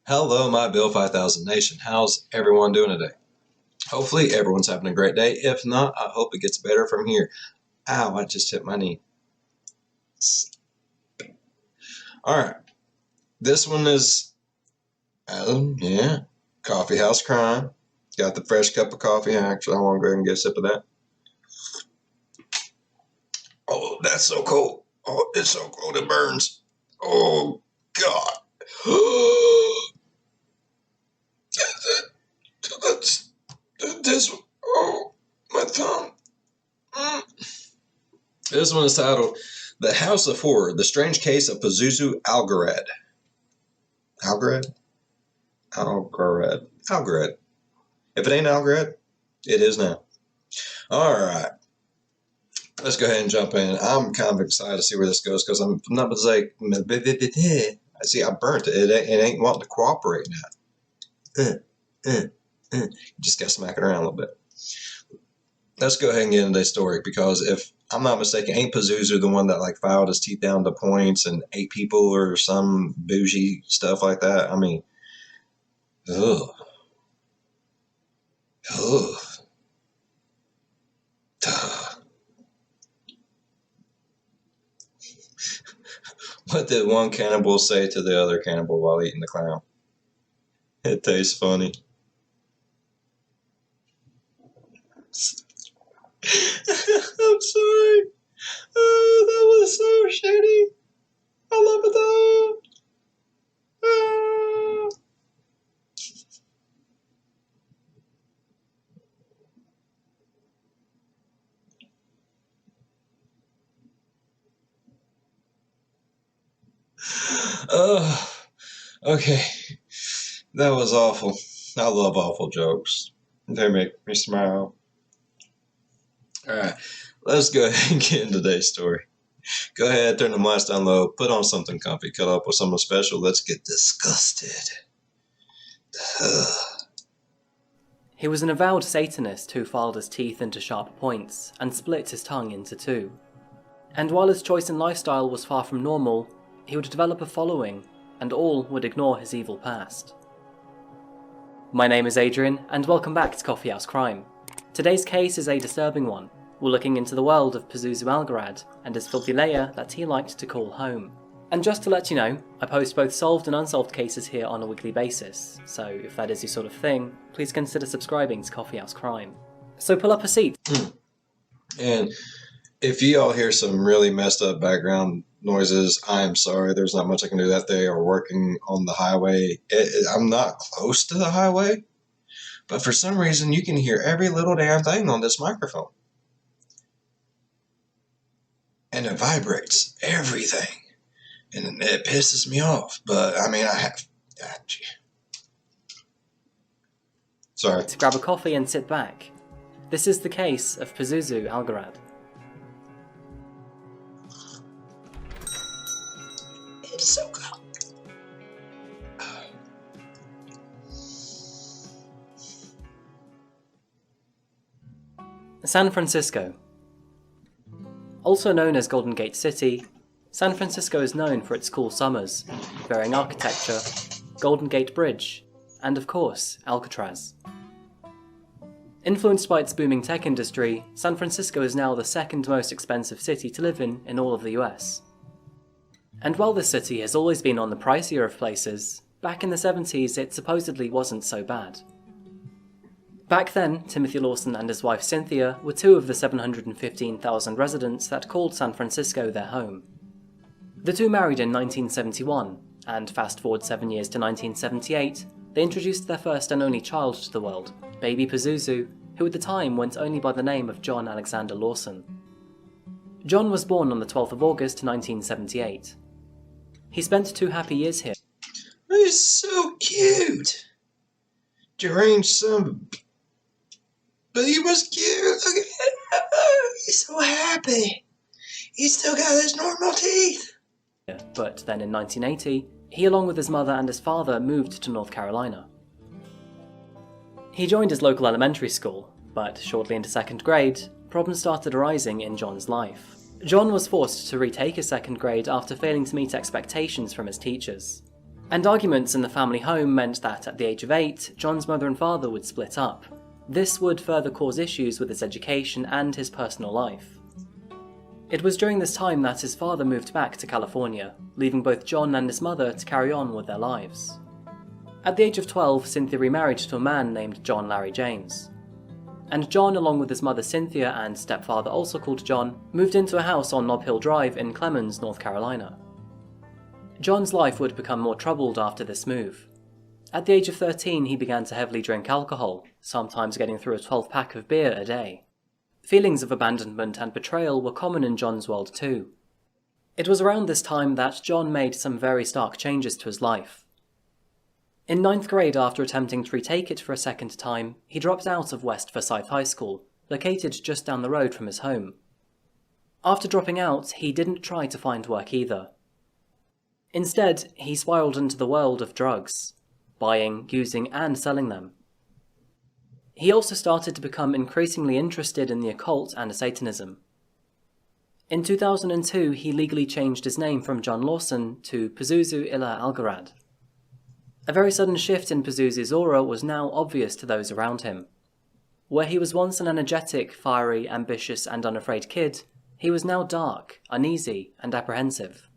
Hello, my Bill 5000 Nation. How's everyone doing today? Hopefully, everyone's having a great day. If not, I hope it gets better from here. Ow, I just hit my knee. All right. This one is, Coffeehouse Crime. Got the fresh cup of coffee. Actually, I want to go ahead and get a sip of that. Oh, that's so cold. Oh, it's so cold it burns. Oh, God. This one. Oh, my thumb. This one is titled The House of Horror, The Strange Case of Pazuzu Algarad. Algarad? Algarad. If it ain't Algarad, it is now. Alright. Let's go ahead and jump in. I'm kind of excited to see where this goes because I'm not like, see, I burnt it. It ain't wanting to cooperate now. You just gotta smack it around a little bit. Let's go ahead and get into this story because if I'm not mistaken, ain't Pazuzu the one that like filed his teeth down to points and ate people or some bougie stuff like that? I mean, ugh. Ugh. What did one cannibal say to the other cannibal while eating the clown? It tastes funny. I'm sorry. Oh, that was so shitty. I love it though. Okay. That was awful. I love awful jokes. They make me smile. Alright, let's go ahead and get into today's story. Go ahead, turn the mics down low, put on something comfy, cut up with something special. Let's get disgusted. He was an avowed Satanist who filed his teeth into sharp points and split his tongue into two. And while his choice in lifestyle was far from normal, he would develop a following, and all would ignore his evil past. My name is Adrian, and welcome back to Coffeehouse Crime. Today's case is a disturbing one. We're looking into the world of Pazuzu Algarad and his filthy lair that he liked to call home. And just to let you know, I post both solved and unsolved cases here on a weekly basis, so if that is your sort of thing, please consider subscribing to Coffeehouse Crime. So pull up a seat. And if you all hear some really messed up background noises, I am sorry, there's not much I can do that. They are working on the highway. I'm not close to the highway, but for some reason you can hear every little damn thing on this microphone. And it vibrates everything. And it pisses me off. But, I mean, I have... Sorry. To grab a coffee and sit back. This is the case of Pazuzu Algarad. It's so good. San Francisco. Also known as Golden Gate City, San Francisco is known for its cool summers, varying architecture, Golden Gate Bridge, and of course, Alcatraz. Influenced by its booming tech industry, San Francisco is now the second most expensive city to live in all of the US. And while this city has always been on the pricier of places, back in the 70s it supposedly wasn't so bad. Back then, Timothy Lawson and his wife Cynthia were two of the 715,000 residents that called San Francisco their home. The two married in 1971, and fast forward 7 years to 1978, they introduced their first and only child to the world, baby Pazuzu, who at the time went only by the name of John Alexander Lawson. John was born on the 12th of August 1978. He spent 2 happy years here. He's so cute. Deranged son. But he was cute. Look at him. He's so happy. He's still got his normal teeth. But then in 1980, he along with his mother and his father moved to North Carolina. He joined his local elementary school, but shortly into 2nd grade, problems started arising in John's life. John was forced to retake his 2nd grade after failing to meet expectations from his teachers. And arguments in the family home meant that at the age of 8, John's mother and father would split up. This would further cause issues with his education and his personal life. It was during this time that his father moved back to California, leaving both John and his mother to carry on with their lives. At the age of 12, Cynthia remarried to a man named John Larry James. And John, along with his mother Cynthia and stepfather also called John, moved into a house on Nob Hill Drive in Clemens, North Carolina. John's life would become more troubled after this move. At the age of 13, he began to heavily drink alcohol, sometimes getting through a 12-pack of beer a day. Feelings of abandonment and betrayal were common in John's world too. It was around this time that John made some very stark changes to his life. In 9th grade, after attempting to retake it for a second time, he dropped out of West Forsyth High School, located just down the road from his home. After dropping out, he didn't try to find work either. Instead, he spiraled into the world of drugs, buying, using, and selling them. He also started to become increasingly interested in the occult and Satanism. In 2002, he legally changed his name from John Lawson to Pazuzu Algarad. A very sudden shift in Pazuzu's aura was now obvious to those around him. Where he was once an energetic, fiery, ambitious, and unafraid kid, he was now dark, uneasy, and apprehensive.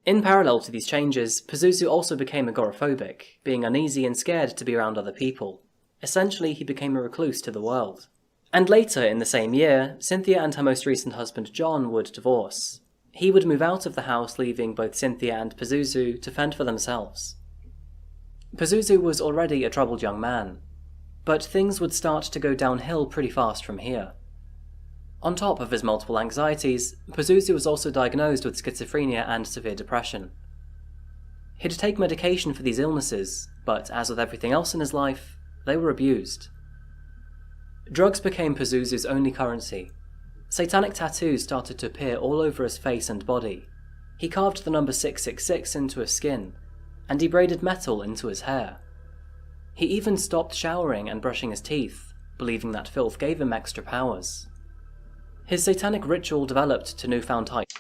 In parallel to these changes, Pazuzu also became agoraphobic, being uneasy and scared to be around other people. Essentially, he became a recluse to the world. And later in the same year, Cynthia and her most recent husband John would divorce. He would move out of the house, leaving both Cynthia and Pazuzu to fend for themselves. Pazuzu was already a troubled young man, but things would start to go downhill pretty fast from here. On top of his multiple anxieties, Pazuzu was also diagnosed with schizophrenia and severe depression. He'd take medication for these illnesses, but as with everything else in his life, they were abused. Drugs became Pazuzu's only currency. Satanic tattoos started to appear all over his face and body. He carved the number 666 into his skin, and he braided metal into his hair. He even stopped showering and brushing his teeth, believing that filth gave him extra powers. His satanic ritual developed to newfound heights.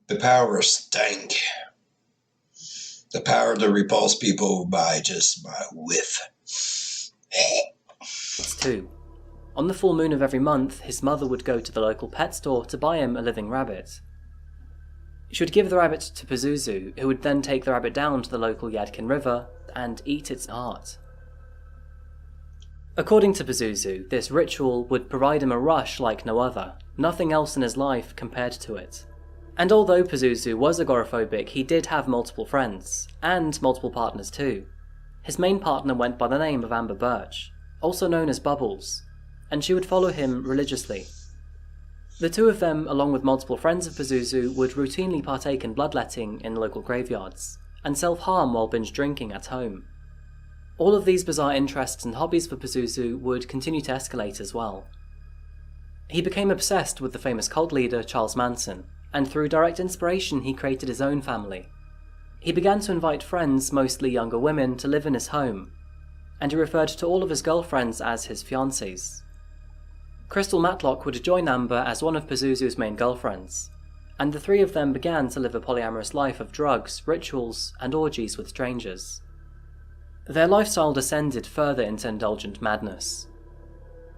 The power of stank. The power to repulse people by whiff. Too. On the full moon of every month, his mother would go to the local pet store to buy him a living rabbit. She would give the rabbit to Pazuzu, who would then take the rabbit down to the local Yadkin River and eat its heart. According to Pazuzu, this ritual would provide him a rush like no other, nothing else in his life compared to it. And although Pazuzu was agoraphobic, he did have multiple friends, and multiple partners too. His main partner went by the name of Amber Birch, also known as Bubbles, and she would follow him religiously. The two of them, along with multiple friends of Pazuzu, would routinely partake in bloodletting in local graveyards, and self-harm while binge drinking at home. All of these bizarre interests and hobbies for Pazuzu would continue to escalate as well. He became obsessed with the famous cult leader Charles Manson, and through direct inspiration he created his own family. He began to invite friends, mostly younger women, to live in his home, and he referred to all of his girlfriends as his fiancées. Crystal Matlock would join Amber as one of Pazuzu's main girlfriends, and the three of them began to live a polyamorous life of drugs, rituals, and orgies with strangers. Their lifestyle descended further into indulgent madness.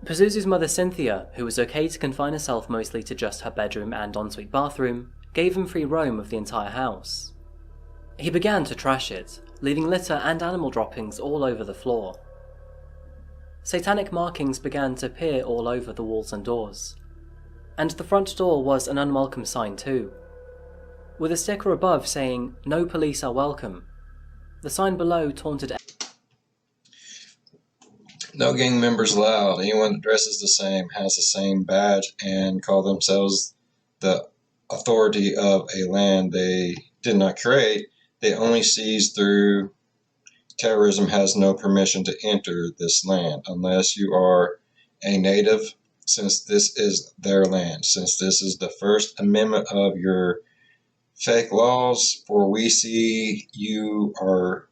Pazuzu's mother Cynthia, who was okay to confine herself mostly to just her bedroom and ensuite bathroom, gave him free roam of the entire house. He began to trash it, leaving litter and animal droppings all over the floor. Satanic markings began to appear all over the walls and doors. And the front door was an unwelcome sign too, with a sticker above saying, "No police are welcome." The sign below taunted No gang members allowed. Anyone that dresses the same, has the same badge, and call themselves the authority of a land they did not create, they only seize through terrorism, has no permission to enter this land unless you are a native, since this is their land, since this is the First Amendment of your fake laws, for we see you are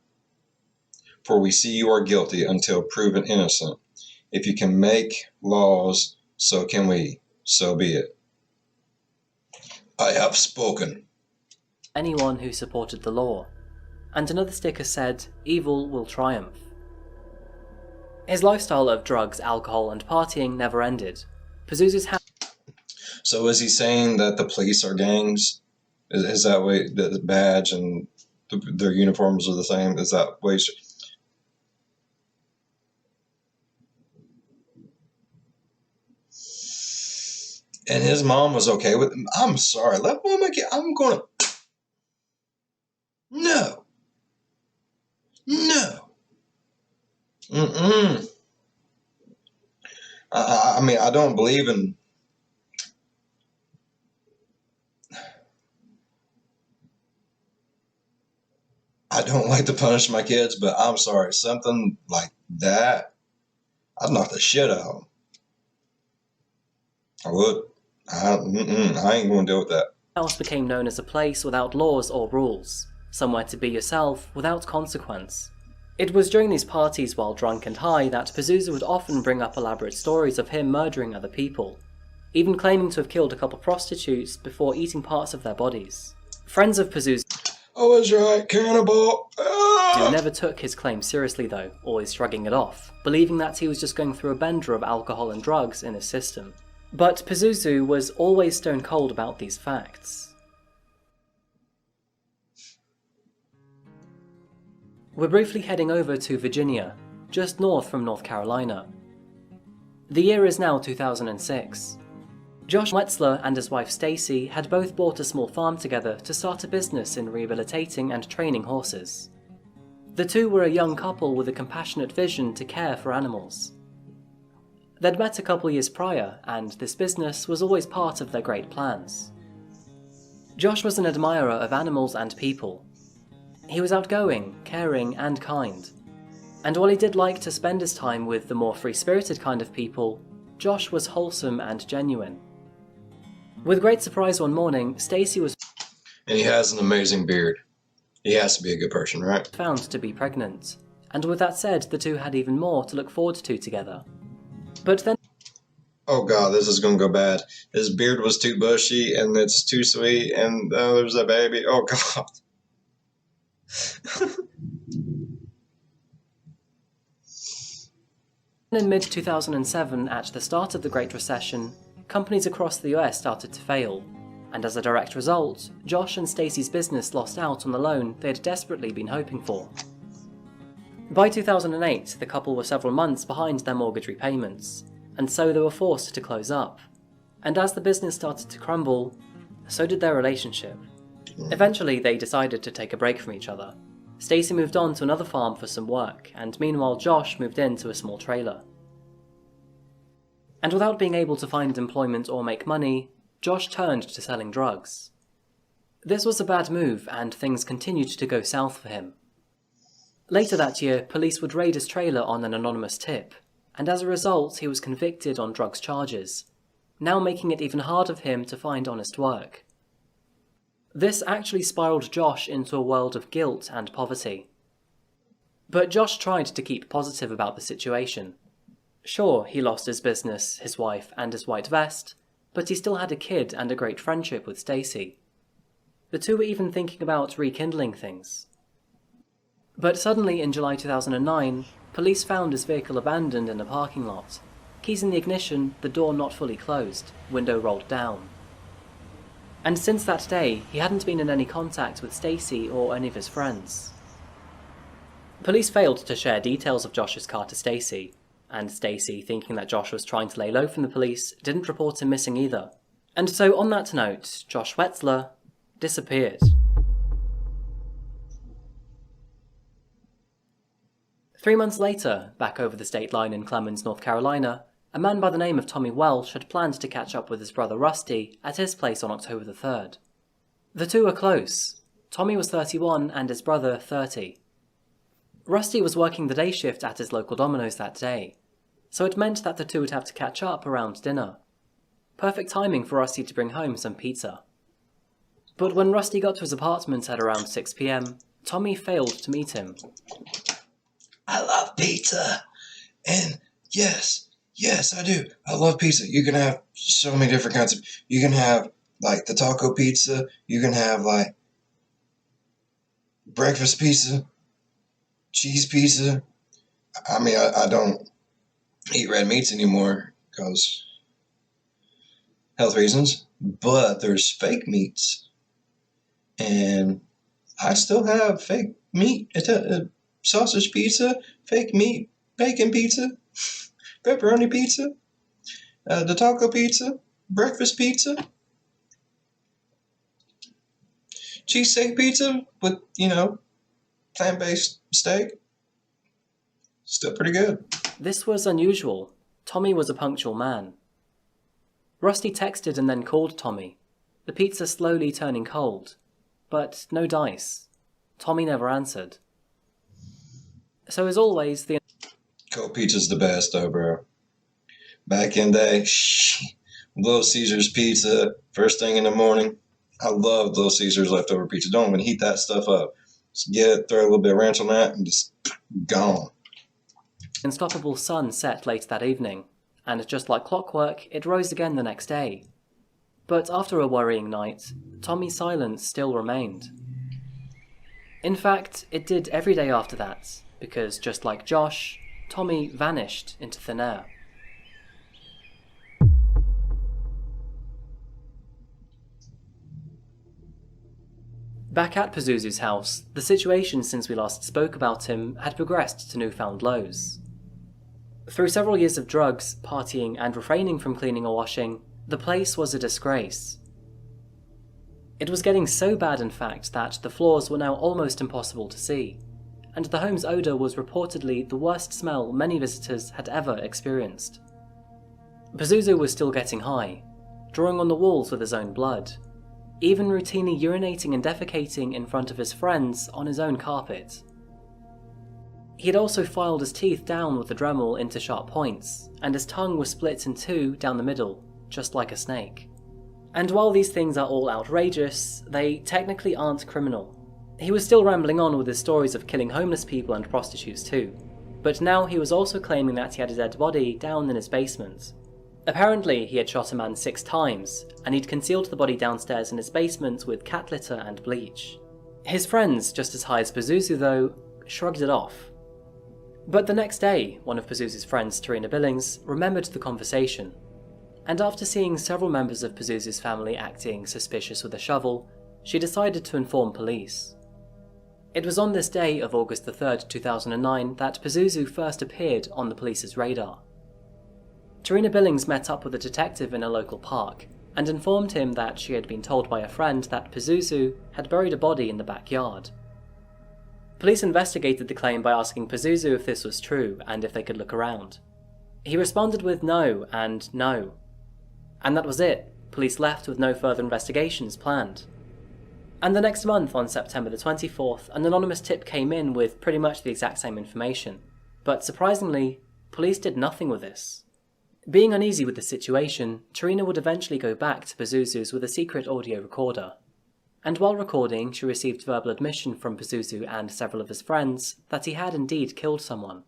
guilty until proven innocent. If you can make laws, so can we. So be it. I have spoken. Anyone who supported the law. And another sticker said, "Evil will triumph." His lifestyle of drugs, alcohol, and partying never ended. Pazuzu's house. So is he saying that the police are gangs? Is that way the badge and their uniforms are the same? Is that way? And his mom was okay with him. I'm sorry. Let woman get. I'm gonna. No. No. Mm-mm. I mean, I don't believe in. I don't like to punish my kids, but I'm sorry. Something like that, I'd knock the shit out of them. I would. I ain't gonna deal with that. House became known as a place without laws or rules, somewhere to be yourself without consequence. It was during these parties while drunk and high that Pazuzu would often bring up elaborate stories of him murdering other people, even claiming to have killed a couple prostitutes before eating parts of their bodies. Friends of Pazuzu I was right, cannibal. never took his claim seriously though, always shrugging it off, believing that he was just going through a bender of alcohol and drugs in his system. But Pazuzu was always stone cold about these facts. We're briefly heading over to Virginia, just north from North Carolina. The year is now 2006. Josh Wetzler and his wife Stacy had both bought a small farm together to start a business in rehabilitating and training horses. The two were a young couple with a compassionate vision to care for animals. They'd met a couple years prior, and this business was always part of their great plans. Josh was an admirer of animals and people. He was outgoing, caring, and kind. And while he did like to spend his time with the more free-spirited kind of people, Josh was wholesome and genuine. With great surprise one morning, Stacy was And he has an amazing beard. He has to be a good person, right? found to be pregnant. And with that said, the two had even more to look forward to together. But then Oh god, this is gonna go bad. His beard was too bushy and it's too sweet and there's a baby. Oh god. in mid-2007, at the start of the Great Recession, companies across the US started to fail, and as a direct result, Josh and Stacy's business lost out on the loan they had desperately been hoping for. By 2008, the couple were several months behind their mortgage repayments, and so they were forced to close up. And as the business started to crumble, so did their relationship. Eventually, they decided to take a break from each other. Stacy moved on to another farm for some work, and meanwhile Josh moved into a small trailer. And without being able to find employment or make money, Josh turned to selling drugs. This was a bad move, and things continued to go south for him. Later that year, police would raid his trailer on an anonymous tip, and as a result he was convicted on drugs charges, now making it even harder for him to find honest work. This actually spiraled Josh into a world of guilt and poverty. But Josh tried to keep positive about the situation. Sure, he lost his business, his wife, and his white vest, but he still had a kid and a great friendship with Stacy. The two were even thinking about rekindling things. But suddenly in July 2009, police found his vehicle abandoned in a parking lot. Keys in the ignition, the door not fully closed, window rolled down. And since that day, he hadn't been in any contact with Stacy or any of his friends. Police failed to share details of Josh's car to Stacy, and Stacy, thinking that Josh was trying to lay low from the police, didn't report him missing either. And so on that note, Josh Wetzler disappeared. 3 months later, back over the state line in Clemens, North Carolina, a man by the name of Tommy Welsh had planned to catch up with his brother Rusty at his place on October the 3rd. The two were close. Tommy was 31 and his brother 30. Rusty was working the day shift at his local Domino's that day, so it meant that the two would have to catch up around dinner. Perfect timing for Rusty to bring home some pizza. But when Rusty got to his apartment at around 6 p.m, Tommy failed to meet him. I love pizza. And yes, I do. I love pizza. You can have so many different kinds of. You can have Like the taco pizza, you can have like breakfast pizza, cheese pizza. I mean, I don't eat red meats anymore because health reasons, but there's fake meats, and I still have fake meat, sausage pizza, fake meat, bacon pizza, pepperoni pizza, the taco pizza, breakfast pizza, cheesesteak pizza with, plant-based steak. Still pretty good. This was unusual. Tommy was a punctual man. Rusty texted and then called Tommy, the pizza slowly turning cold. But no dice. Tommy never answered. So as always, the Cold pizza's the best though, bro. Back in the day, Little Caesars pizza, first thing in the morning. I love Little Caesars leftover pizza. Don't even heat that stuff up. Just get it, throw a little bit of ranch on that, and just gone. unstoppable sun set later that evening, and just like clockwork, it rose again the next day. But after a worrying night, Tommy's silence still remained. In fact, it did every day after that, because just like Josh, Tommy vanished into thin air. Back at Pazuzu's house, the situation since we last spoke about him had progressed to newfound lows. Through several years of drugs, partying, and refraining from cleaning or washing, the place was a disgrace. It was getting so bad, in fact, that the floors were now almost impossible to see, and the home's odour was reportedly the worst smell many visitors had ever experienced. Pazuzu was still getting high, drawing on the walls with his own blood, even routinely urinating and defecating in front of his friends on his own carpet. He had also filed his teeth down with the Dremel into sharp points, and his tongue was split in two down the middle, just like a snake. And while these things are all outrageous, they technically aren't criminal. He was still rambling on with his stories of killing homeless people and prostitutes too, but now he was also claiming that he had a dead body down in his basement. Apparently, he had shot a man 6 times, and he'd concealed the body downstairs in his basement with cat litter and bleach. His friends, just as high as Pazuzu though, shrugged it off. But the next day, one of Pazuzu's friends, Tarina Billings, remembered the conversation, and after seeing several members of Pazuzu's family acting suspicious with a shovel, she decided to inform police. It was on this day of August the 3rd, 2009 that Pazuzu first appeared on the police's radar. Tarina Billings met up with a detective in a local park and informed him that she had been told by a friend that Pazuzu had buried a body in the backyard. Police investigated the claim by asking Pazuzu if this was true and if they could look around. He responded with no and no. And that was it. Police left with no further investigations planned. And the next month, on September the 24th, an anonymous tip came in with pretty much the exact same information. But surprisingly, police did nothing with this. Being uneasy with the situation, Tarina would eventually go back to Pazuzu's with a secret audio recorder. And while recording, she received verbal admission from Pazuzu and several of his friends that he had indeed killed someone.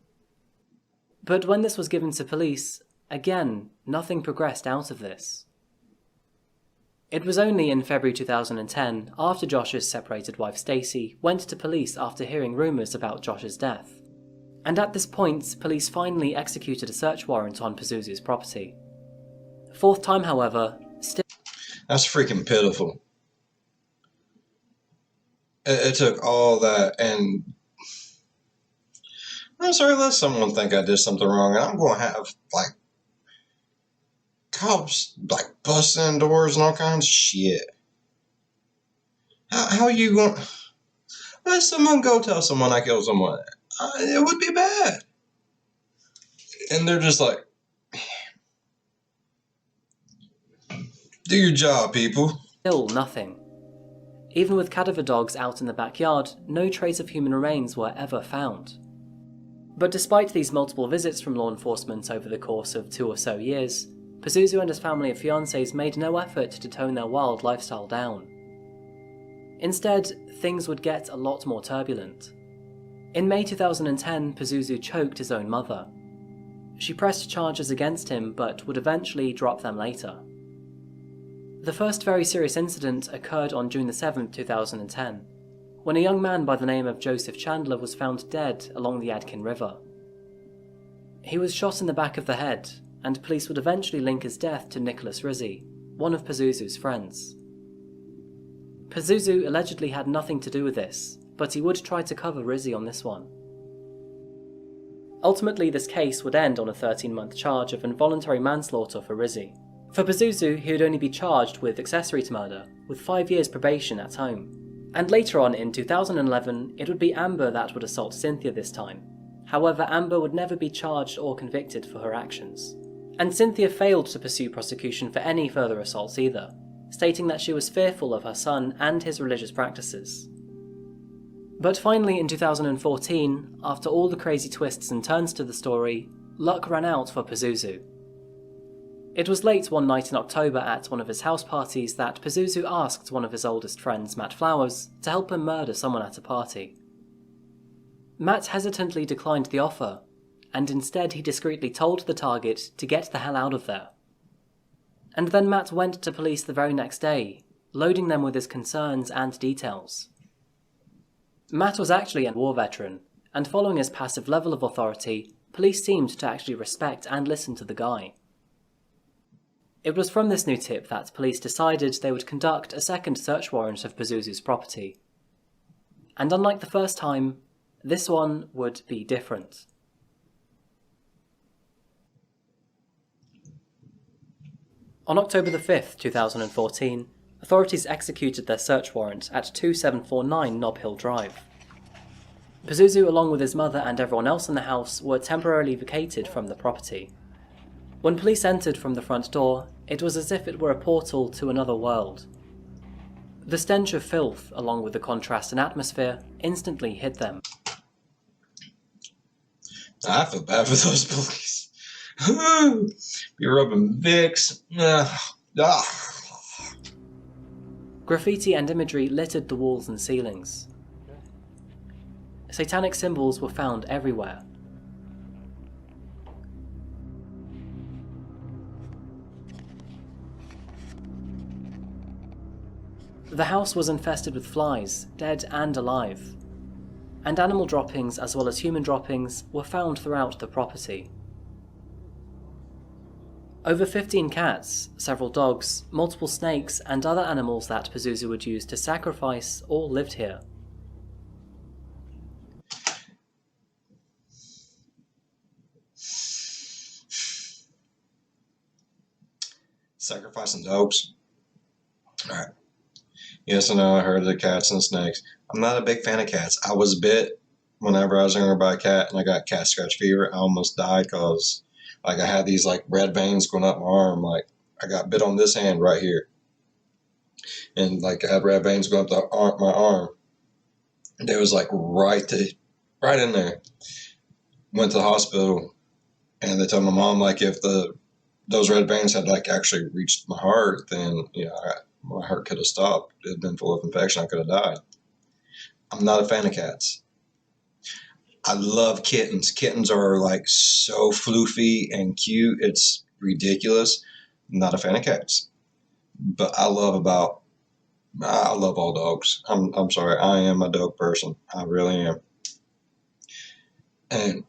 But when this was given to police, again, nothing progressed out of this. It was only in February 2010, after Josh's separated wife Stacey went to police after hearing rumours about Josh's death. And at this point, police finally executed a search warrant on Pazuzu's property. 4th time, however, still... That's freaking pitiful. It took all that, and I'm sorry, let someone think I did something wrong, and I'm going to have, cops, busting doors and all kinds of shit. How are you going... Let someone go tell someone I killed someone. It would be bad. And they're just like, do your job, people. Still nothing. Even with cadaver dogs out in the backyard, no trace of human remains were ever found. But despite these multiple visits from law enforcement over the course of 2 or so years, Pazuzu and his family of fiancés made no effort to tone their wild lifestyle down. Instead, things would get a lot more turbulent. In May 2010, Pazuzu choked his own mother. She pressed charges against him, but would eventually drop them later. The first very serious incident occurred on June the 7th, 2010, when a young man by the name of Joseph Chandler was found dead along the Yadkin River. He was shot in the back of the head, and police would eventually link his death to Nicholas Rizzi, one of Pazuzu's friends. Pazuzu allegedly had nothing to do with this, but he would try to cover Rizzi on this one. Ultimately, this case would end on a 13-month charge of involuntary manslaughter for Rizzi. For Pazuzu, he would only be charged with accessory to murder, with 5 years probation at home. And later on, in 2011, it would be Amber that would assault Cynthia this time. However, Amber would never be charged or convicted for her actions. And Cynthia failed to pursue prosecution for any further assaults either, stating that she was fearful of her son and his religious practices. But finally in 2014, after all the crazy twists and turns to the story, luck ran out for Pazuzu. It was late one night in October at one of his house parties that Pazuzu asked one of his oldest friends, Matt Flowers, to help him murder someone at a party. Matt hesitantly declined the offer, and instead he discreetly told the target to get the hell out of there. And then Matt went to police the very next day, loading them with his concerns and details. Matt was actually a war veteran, and following his passive level of authority, police seemed to actually respect and listen to the guy. It was from this new tip that police decided they would conduct a second search warrant of Pazuzu's property. And unlike the first time, this one would be different. On October the 5th, 2014, authorities executed their search warrant at 2749 Nob Hill Drive. Pazuzu, along with his mother and everyone else in the house, were temporarily vacated from the property. When police entered from the front door, it was as if it were a portal to another world. The stench of filth, along with the contrast in atmosphere, instantly hit them. I feel bad for those police. You're rubbing Vicks. Graffiti and imagery littered the walls and ceilings. Satanic symbols were found everywhere. The house was infested with flies, dead and alive, and animal droppings as well as human droppings were found throughout the property. Over 15 cats, several dogs, multiple snakes, and other animals that Pazuzu would use to sacrifice all lived here. Sacrificing dogs. Alright. Yes, I know, I heard of the cats and snakes. I'm not a big fan of cats. I was bit whenever I was younger by a cat, and I got cat scratch fever. I almost died because I had these red veins going up my arm. I got bit on this hand right here, and I had red veins going up my arm. And it was right in there. Went to the hospital, and they told my mom if those red veins had actually reached my heart, then my heart could have stopped. It had been full of infection. I could have died. I'm not a fan of cats. I love kittens. Kittens are so floofy and cute. It's ridiculous. I'm not a fan of cats. But I love all dogs. I'm sorry. I am a dog person. I really am. And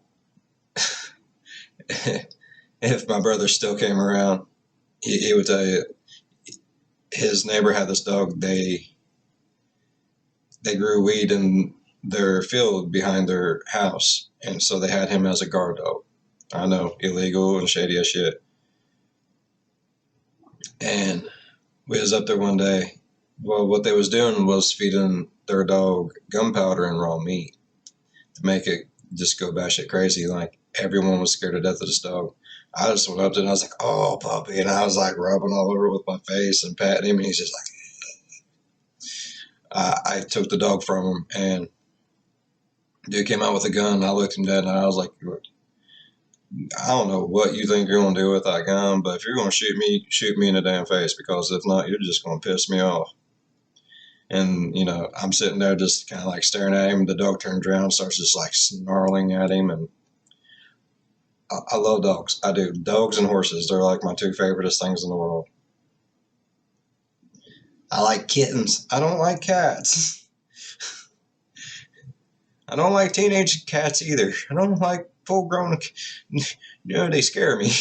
if my brother still came around, he would tell you his neighbor had this dog. They grew weed in their field behind their house, and so they had him as a guard dog. I know, illegal and shady as shit. And we was up there one day. Well, what they was doing was feeding their dog gunpowder and raw meat to make it just go batshit crazy. Everyone was scared to death of this dog. I just went up to him and I was like, "Oh, puppy," and I was rubbing all over with my face and patting him, and he's just I took the dog from him, and dude came out with a gun. I looked him dead, and I was like, "I don't know what you think you're gonna do with that gun, but if you're gonna shoot me in the damn face, because if not, you're just gonna piss me off." And I'm sitting there just kind of staring at him. The dog turns around and starts just snarling at him, and I love dogs. I do. Dogs and horses, they're my two favoriteest things in the world. I like kittens. I don't like cats. I don't like teenage cats either. I don't like full-grown. They scare me.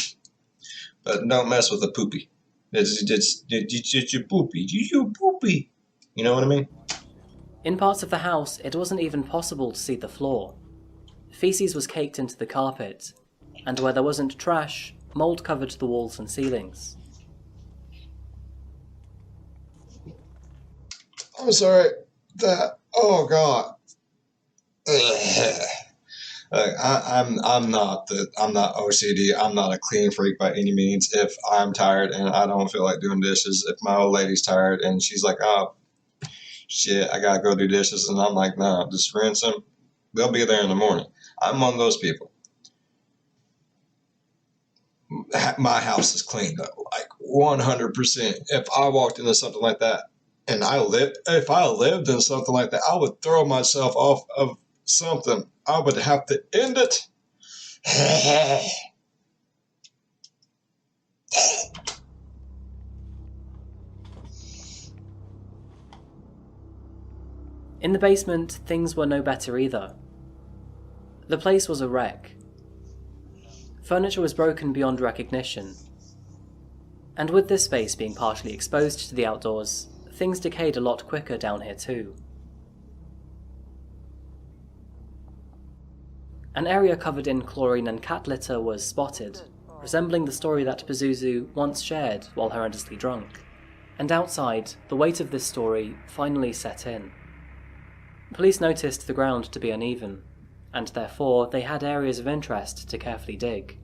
But don't mess with a poopy. It's your poopy. You poopy. You know what I mean? In parts of the house, it wasn't even possible to see the floor. Feces was caked into the carpet, and where there wasn't trash, mold covered the walls and ceilings. I'm sorry. Oh God. I'm not OCD. I'm not a clean freak by any means. If I'm tired and I don't feel like doing dishes, if my old lady's tired and she's like, oh shit, I gotta go do dishes, and I'm like, nah, just rinse them. They'll be there in the morning. I'm one of those people. My house is clean though, like 100%. If I walked into something like that, and if I lived in something like that, I would throw myself off of something. I would have to end it. In the basement, things were no better either. The place was a wreck. Furniture was broken beyond recognition. And with this space being partially exposed to the outdoors, things decayed a lot quicker down here too. An area covered in chlorine and cat litter was spotted, resembling the story that Pazuzu once shared while horrendously drunk. And outside, the weight of this story finally set in. Police noticed the ground to be uneven, and therefore they had areas of interest to carefully dig.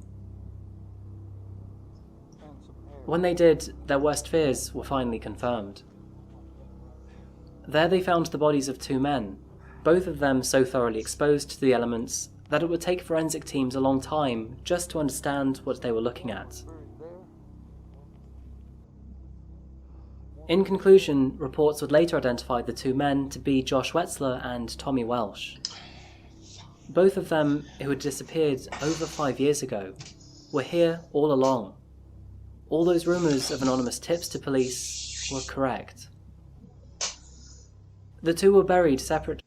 When they did, their worst fears were finally confirmed. There they found the bodies of two men, both of them so thoroughly exposed to the elements that it would take forensic teams a long time just to understand what they were looking at. In conclusion, reports would later identify the two men to be Josh Wetzler and Tommy Welsh. Both of them, who had disappeared over 5 years ago, were here all along. All those rumours of anonymous tips to police were correct. The two were buried separately.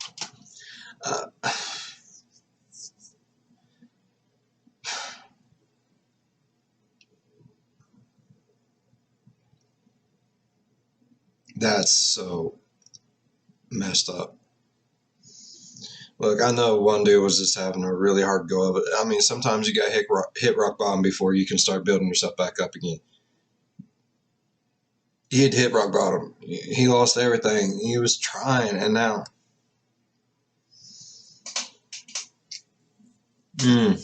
That's so messed up. Look, I know one dude was just having a really hard go of it. I mean, sometimes you gotta hit rock bottom before you can start building yourself back up again. He had hit rock bottom. He lost everything. He was trying, and now. I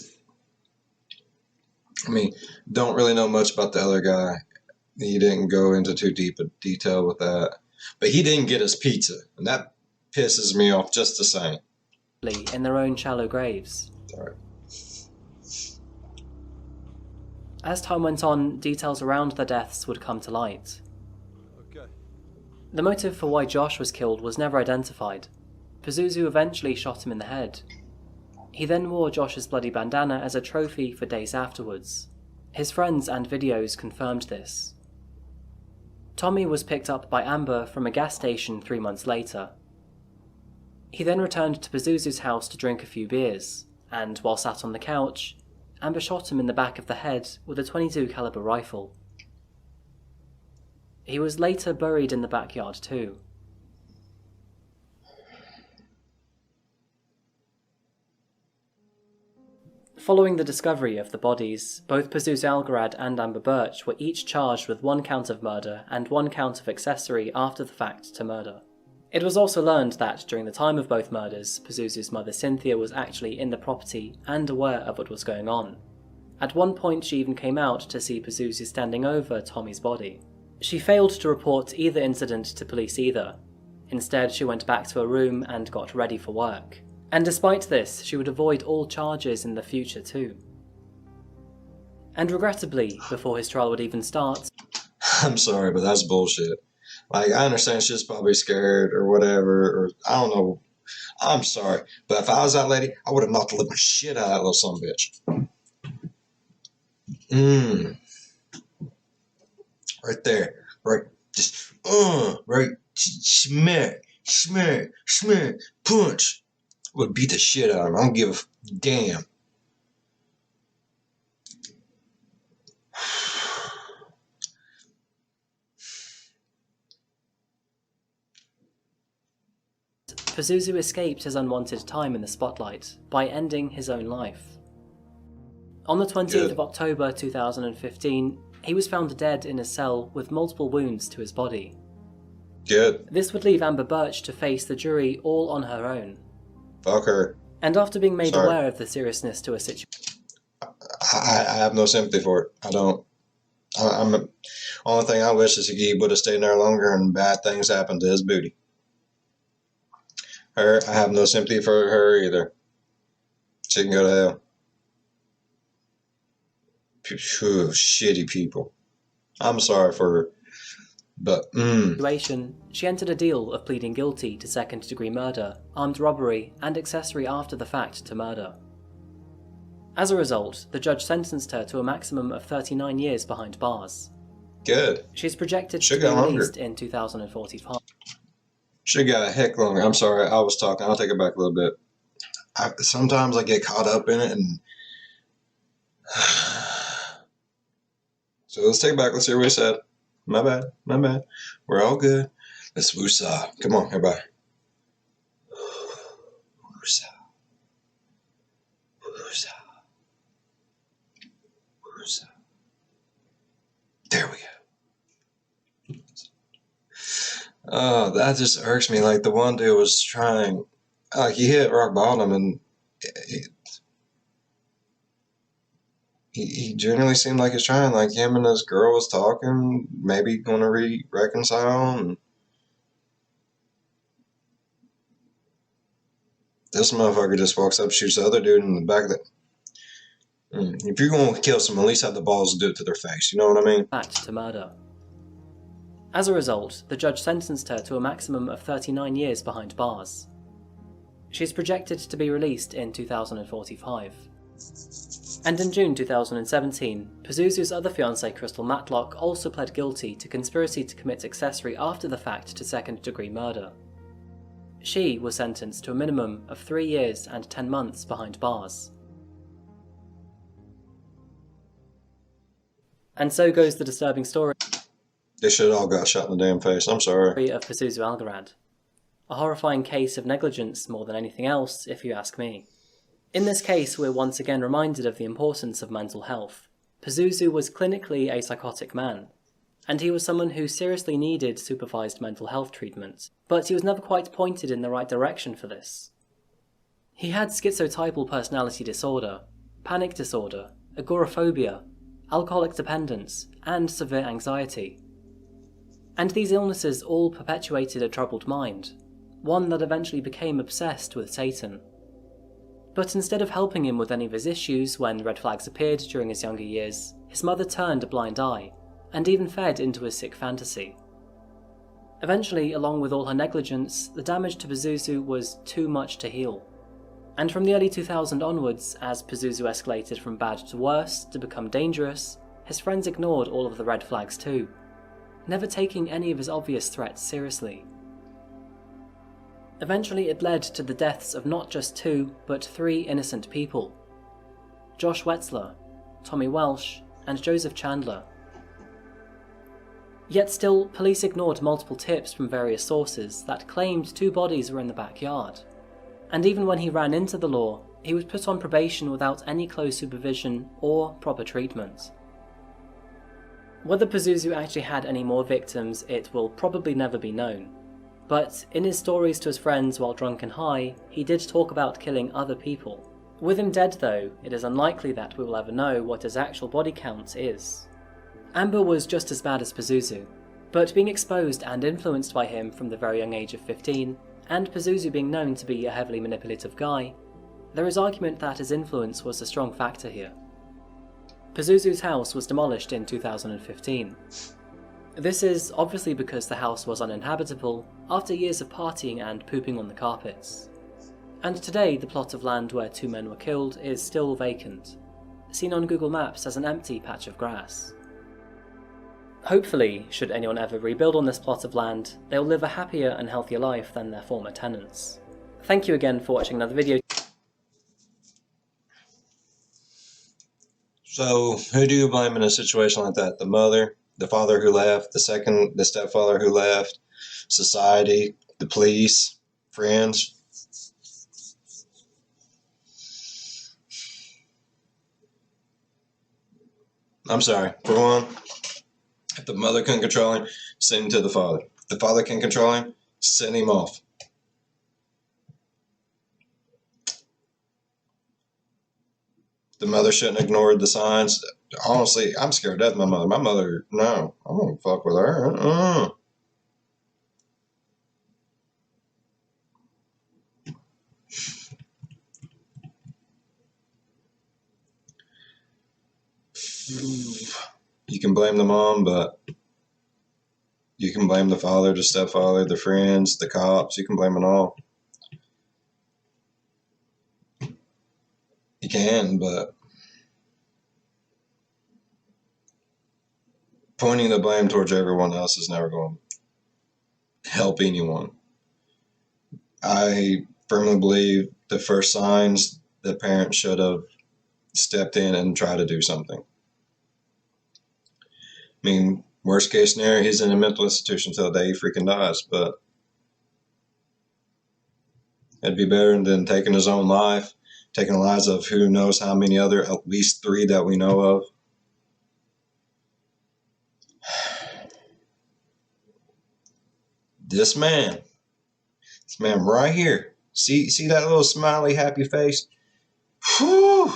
mean, don't really know much about the other guy. He didn't go into too deep a detail with that. But he didn't get his pizza, and that pisses me off just the same. In their own shallow graves. Sorry. As time went on, details around their deaths would come to light. Okay. The motive for why Josh was killed was never identified. Pazuzu eventually shot him in the head. He then wore Josh's bloody bandana as a trophy for days afterwards. His friends and videos confirmed this. Tommy was picked up by Amber from a gas station 3 months later. He then returned to Pazuzu's house to drink a few beers, and while sat on the couch, Amber shot him in the back of the head with a .22 caliber rifle. He was later buried in the backyard too. Following the discovery of the bodies, both Pazuzu Algarad and Amber Birch were each charged with 1 count of murder and 1 count of accessory after the fact to murder. It was also learned that during the time of both murders, Pazuzu's mother Cynthia was actually in the property and aware of what was going on. At one point she even came out to see Pazuzu standing over Tommy's body. She failed to report either incident to police either. Instead, she went back to her room and got ready for work. And despite this, she would avoid all charges in the future too. And regrettably, before his trial would even start... I'm sorry, but that's bullshit. Like, I understand she's probably scared or whatever, or I don't know. I'm sorry, but if I was that lady, I would have knocked the living shit out of that little son of a bitch. Right there. Right. Just, right? Smack, smack, smack, punch. Would beat the shit out of him. I don't give a damn. Pazuzu escaped his unwanted time in the spotlight by ending his own life. On the 20th of October 2015, he was found dead in a cell with multiple wounds to his body. Good. This would leave Amber Birch to face the jury all on her own. Fuck her. And after being made aware of the seriousness to her situation, I have no sympathy for it. I don't. Only thing I wish is he would have stayed there longer and bad things happened to his booty. Her, I have no sympathy for her either. She can go to hell. Phew, shitty people. I'm sorry for her, but she entered a deal of pleading guilty to second-degree murder, armed robbery, and accessory after the fact to murder. As a result, the judge sentenced her to a maximum of 39 years behind bars. Good. She's projected to be released in 2045. She got a heck longer. I'm sorry, I was talking. I'll take it back a little bit. Sometimes I get caught up in it, and so let's take it back. Let's hear what he said. My bad. My bad. We're all good. Let's woosah. Come on, everybody. Woosah. Woosah. Woosah. There we go. Oh, that just irks me. Like, the one dude was trying, he hit rock bottom, and he generally seemed like he's trying. Like, him and his girl was talking, maybe going to reconcile, and this motherfucker just walks up, shoots the other dude in the back of the... If you're going to kill someone, at least have the balls to do it to their face, you know what I mean? Act to murder. As a result, the judge sentenced her to a maximum of 39 years behind bars. She's projected to be released in 2045. And in June 2017, Pazuzu's other fiancée Crystal Matlock also pled guilty to conspiracy to commit accessory after the fact to second-degree murder. She was sentenced to a minimum of 3 years and 10 months behind bars. And so goes the disturbing story. They should have all got shot in the damn face. I'm sorry. Of Pazuzu Algarad. A horrifying case of negligence more than anything else, if you ask me. In this case, we're once again reminded of the importance of mental health. Pazuzu was clinically a psychotic man, and he was someone who seriously needed supervised mental health treatment, but he was never quite pointed in the right direction for this. He had schizotypal personality disorder, panic disorder, agoraphobia, alcoholic dependence, and severe anxiety. And these illnesses all perpetuated a troubled mind, one that eventually became obsessed with Satan. But instead of helping him with any of his issues when red flags appeared during his younger years, his mother turned a blind eye, and even fed into his sick fantasy. Eventually, along with all her negligence, the damage to Pazuzu was too much to heal. And from the early 2000s onwards, as Pazuzu escalated from bad to worse to become dangerous, his friends ignored all of the red flags too, never taking any of his obvious threats seriously. Eventually it led to the deaths of not just 2, but 3 innocent people. Josh Wetzler, Tommy Welsh, and Joseph Chandler. Yet still, police ignored multiple tips from various sources that claimed 2 bodies were in the backyard. And even when he ran into the law, he was put on probation without any close supervision or proper treatment. Whether Pazuzu actually had any more victims, it will probably never be known. But in his stories to his friends while drunk and high, he did talk about killing other people. With him dead though, it is unlikely that we will ever know what his actual body count is. Amber was just as bad as Pazuzu, but being exposed and influenced by him from the very young age of 15, and Pazuzu being known to be a heavily manipulative guy, there is argument that his influence was a strong factor here. Pazuzu's house was demolished in 2015. This is obviously because the house was uninhabitable after years of partying and pooping on the carpets. And today the plot of land where 2 men were killed is still vacant, seen on Google Maps as an empty patch of grass. Hopefully, should anyone ever rebuild on this plot of land, they will live a happier and healthier life than their former tenants. Thank you again for watching another video. So, who do you blame in a situation like that? The mother, the father who left, the stepfather who left, society, the police, friends? I'm sorry. For one, if the mother can control him, send him to the father. If the father can control him, send him off. The mother shouldn't have ignored the signs. Honestly, I'm scared to death of my mother. My mother, no, I won't fuck with her. You can blame the mom, but you can blame the father, the stepfather, the friends, the cops. You can blame it all. You can, but pointing the blame towards everyone else is never going to help anyone. I firmly believe the first signs, the parents should have stepped in and tried to do something. I mean, worst case scenario, he's in a mental institution until the day he freaking dies, but it'd be better than taking his own life, taking the lives of who knows how many other, at least 3 that we know of. This man right here. See that little smiley, happy face? Whew.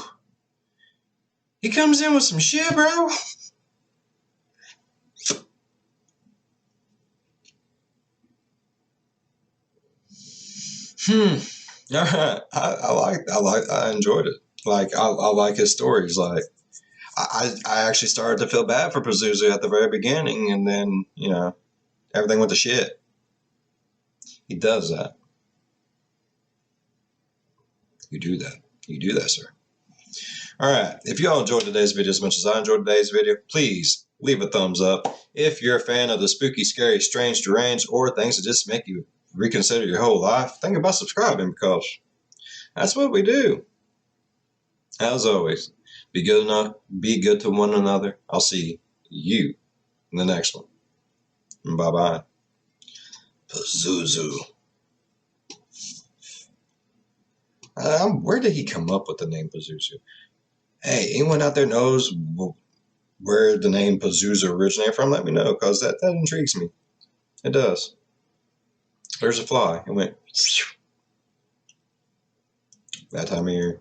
He comes in with some shit, bro. All right. I enjoyed it. Like, I like his stories. Like, I actually started to feel bad for Pazuzu at the very beginning, and then, everything went to shit. He does that. You do that, sir. All right. If you all enjoyed today's video as much as I enjoyed today's video, please leave a thumbs up. If you're a fan of the spooky, scary, strange, deranged, or things that just make you reconsider your whole life, think about subscribing, because that's what we do. As always, be good to one another. I'll see you in the next one. Bye-bye. Pazuzu. Where did he come up with the name Pazuzu? Hey, anyone out there knows where the name Pazuzu originated from? Let me know, because that intrigues me. It does. There's a fly. It went that time of year.